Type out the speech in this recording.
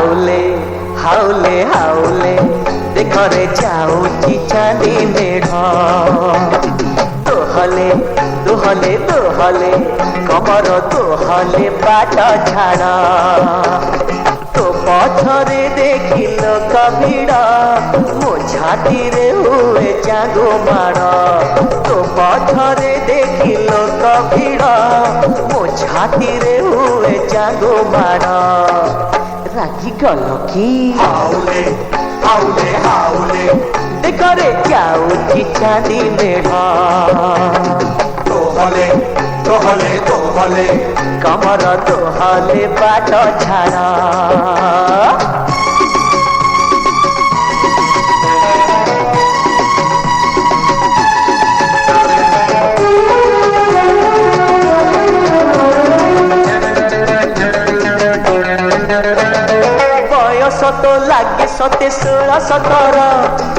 हाउले हाउले हाउले देखरे जाऊची चांदी मेढ़ दोहले दोहले दोहले कमर दोहले बाट झाड़ तो पछरे देखिल कभिड़ मो छाती रे हुए जागो माड़ तो पछरे देखिल कभिड़ मो छाती रे हुए जागो माड़ रागी गल की हाउले हाउले हाउले देखरे जाऊची चांदी मेढ़ दोहले दोहले दोहले कमर दोहले बाट झाड़ बयस तो लागे 17 17